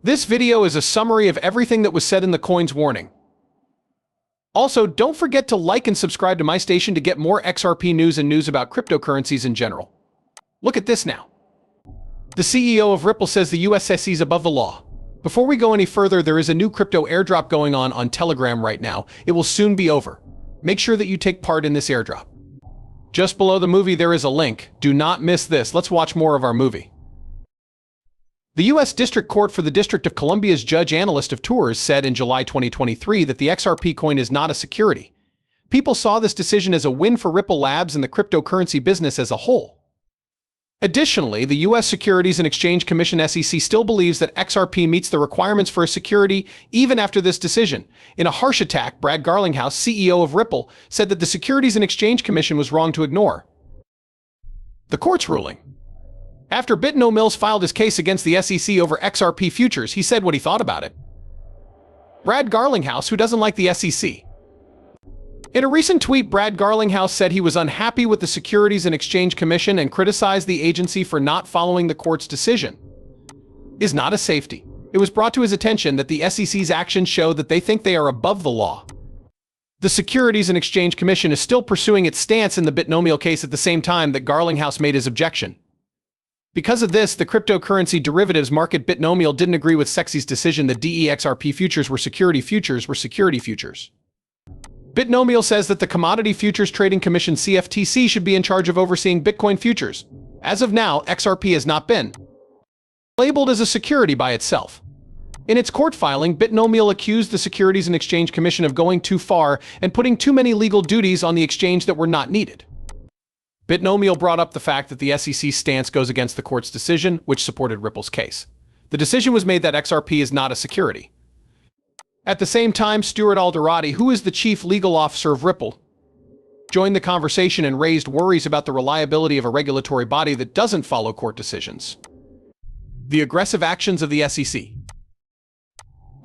This video is a summary of everything that was said in the coin's warning. Also, don't forget to like and subscribe to my station to get more XRP news and news about cryptocurrencies in general. Look at this now. The CEO of Ripple says the US SEC is above the law. Before we go any further, there is a new crypto airdrop going on Telegram right now. It will soon be over. Make sure that you take part in this airdrop. Just below the movie there is a link. Do not miss this. Let's watch more of our movie. The U.S. District Court for the District of Columbia's Judge Analyst of Tours said in July 2023 that the XRP coin is not a security. People saw this decision as a win for Ripple Labs and the cryptocurrency business as a whole. Additionally, the U.S. Securities and Exchange Commission (SEC) still believes that XRP meets the requirements for a security even after this decision. In a harsh attack, Brad Garlinghouse, CEO of Ripple, said that the Securities and Exchange Commission was wrong to ignore the court's ruling. After Bitno filed his case against the SEC over XRP futures, he said what he thought about it. Brad Garlinghouse, who doesn't like the SEC. In a recent tweet, Brad Garlinghouse said he was unhappy with the Securities and Exchange Commission and criticized the agency for not following the court's decision. Is not a safety. It was brought to his attention that the SEC's actions show that they think they are above the law. The Securities and Exchange Commission is still pursuing its stance in the Bitno case at the same time that Garlinghouse made his objection. Because of this, the cryptocurrency derivatives market Bitno didn't agree with SEC's decision that XRP futures were security futures. Bitno says that the Commodity Futures Trading Commission (CFTC) should be in charge of overseeing Bitcoin futures. As of now, XRP has not been labeled as a security by itself. In its court filing, Bitno accused the Securities and Exchange Commission of going too far and putting too many legal duties on the exchange that were not needed. Bitno brought up the fact that the SEC's stance goes against the court's decision, which supported Ripple's case. The decision was made that XRP is not a security. At the same time, Stuart Alderati, who is the chief legal officer of Ripple, joined the conversation and raised worries about the reliability of a regulatory body that doesn't follow court decisions. The aggressive actions of the SEC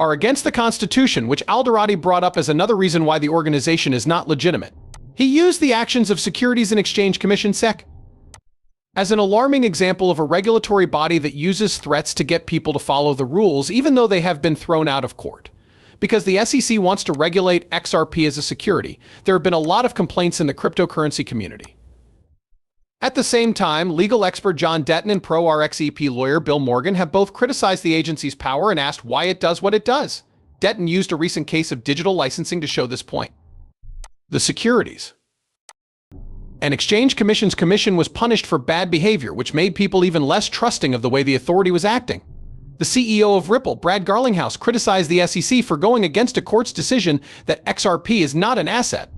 are against the Constitution, which Alderati brought up as another reason why the organization is not legitimate. He used the actions of Securities and Exchange Commission (SEC) as an alarming example of a regulatory body that uses threats to get people to follow the rules even though they have been thrown out of court. Because the SEC wants to regulate XRP as a security, there have been a lot of complaints in the cryptocurrency community. At the same time, legal expert John Detton and pro-RXEP lawyer Bill Morgan have both criticized the agency's power and asked why it does what it does. Detton used a recent case of digital licensing to show this point. The Securities and Exchange Commission's commission was punished for bad behavior, which made people even less trusting of the way the authority was acting. The CEO of Ripple, Brad Garlinghouse, criticized the SEC for going against a court's decision that XRP is not an asset.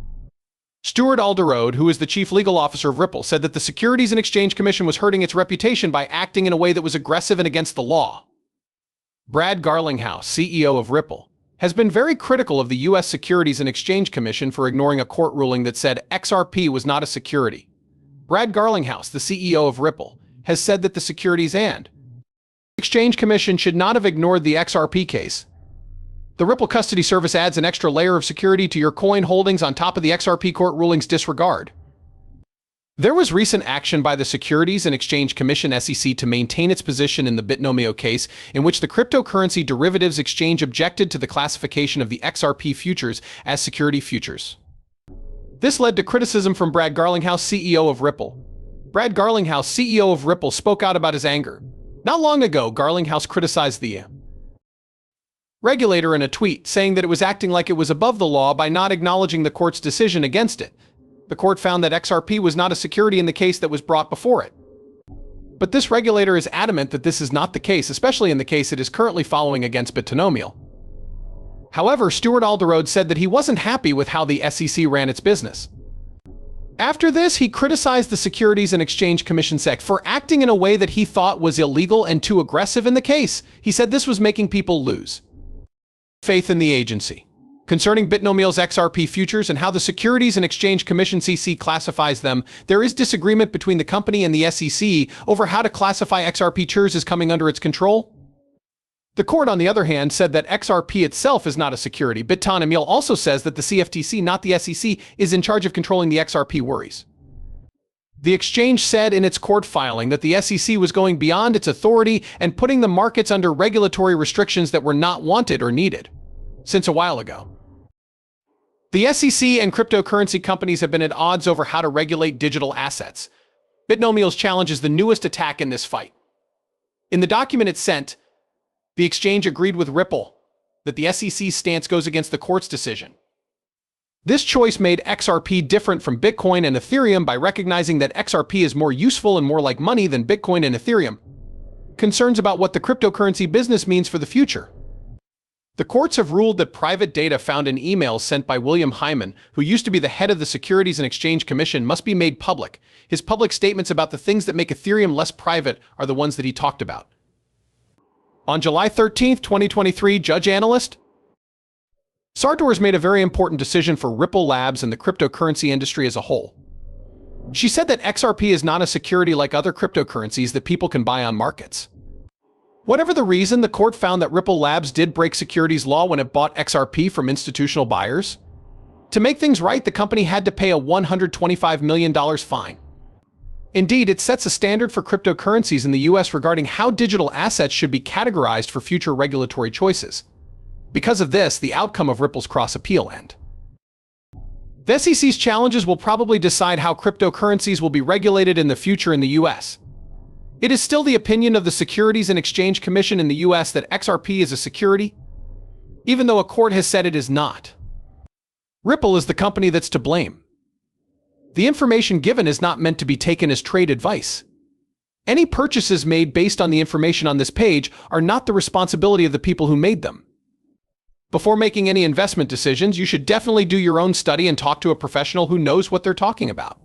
Stuart Alderati, who is the chief legal officer of Ripple, said that the Securities and Exchange Commission was hurting its reputation by acting in a way that was aggressive and against the law. Brad Garlinghouse, CEO of Ripple, has been very critical of the U.S. Securities and Exchange Commission for ignoring a court ruling that said XRP was not a security. Brad Garlinghouse, the CEO of Ripple, has said that the Securities and Exchange Commission should not have ignored the XRP case. The Ripple custody service adds an extra layer of security to your coin holdings on top of the XRP court ruling's disregard. There was recent action by the Securities and Exchange Commission (SEC) to maintain its position in the Bitno case, in which the cryptocurrency derivatives exchange objected to the classification of the XRP futures as security futures. This led to criticism from Brad Garlinghouse, CEO of Ripple. Brad Garlinghouse, CEO of Ripple, spoke out about his anger. Not long ago, Garlinghouse criticized the regulator in a tweet, saying that it was acting like it was above the law by not acknowledging the court's decision against it. The court found that XRP was not a security in the case that was brought before it. But this regulator is adamant that this is not the case, especially in the case it is currently following against Bitno. However, Stuart Alderati said that he wasn't happy with how the SEC ran its business. After this, he criticized the Securities and Exchange Commission (SEC) for acting in a way that he thought was illegal and too aggressive in the case. He said this was making people lose faith in the agency. Concerning Bitno's XRP futures and how the Securities and Exchange Commission (SEC) classifies them, there is disagreement between the company and the SEC over how to classify XRP futures as coming under its control. The court, on the other hand, said that XRP itself is not a security. Bitno also says that the CFTC, not the SEC, is in charge of controlling the XRP worries. The exchange said in its court filing that the SEC was going beyond its authority and putting the markets under regulatory restrictions that were not wanted or needed since a while ago. The SEC and cryptocurrency companies have been at odds over how to regulate digital assets. Bitnomial's challenge is the newest attack in this fight. In the document it sent, the exchange agreed with Ripple that the SEC's stance goes against the court's decision. This choice made XRP different from Bitcoin and Ethereum by recognizing that XRP is more useful and more like money than Bitcoin and Ethereum. Concerns about what the cryptocurrency business means for the future. The courts have ruled that private data found in emails sent by William Hyman, who used to be the head of the Securities and Exchange Commission, must be made public. His public statements about the things that make Ethereum less private are the ones that he talked about. On July 13, 2023, Judge Analyst Sartor's made a very important decision for Ripple Labs and the cryptocurrency industry as a whole. She said that XRP is not a security like other cryptocurrencies that people can buy on markets. Whatever the reason, the court found that Ripple Labs did break securities law when it bought XRP from institutional buyers. To make things right, the company had to pay a $125 million fine. Indeed, it sets a standard for cryptocurrencies in the US regarding how digital assets should be categorized for future regulatory choices. Because of this, the outcome of Ripple's cross-appeal end. The SEC's challenges will probably decide how cryptocurrencies will be regulated in the future in the US. It is still the opinion of the Securities and Exchange Commission in the US that XRP is a security, even though a court has said it is not. Ripple is the company that's to blame. The information given is not meant to be taken as trade advice. Any purchases made based on the information on this page are not the responsibility of the people who made them. Before making any investment decisions, you should definitely do your own study and talk to a professional who knows what they're talking about.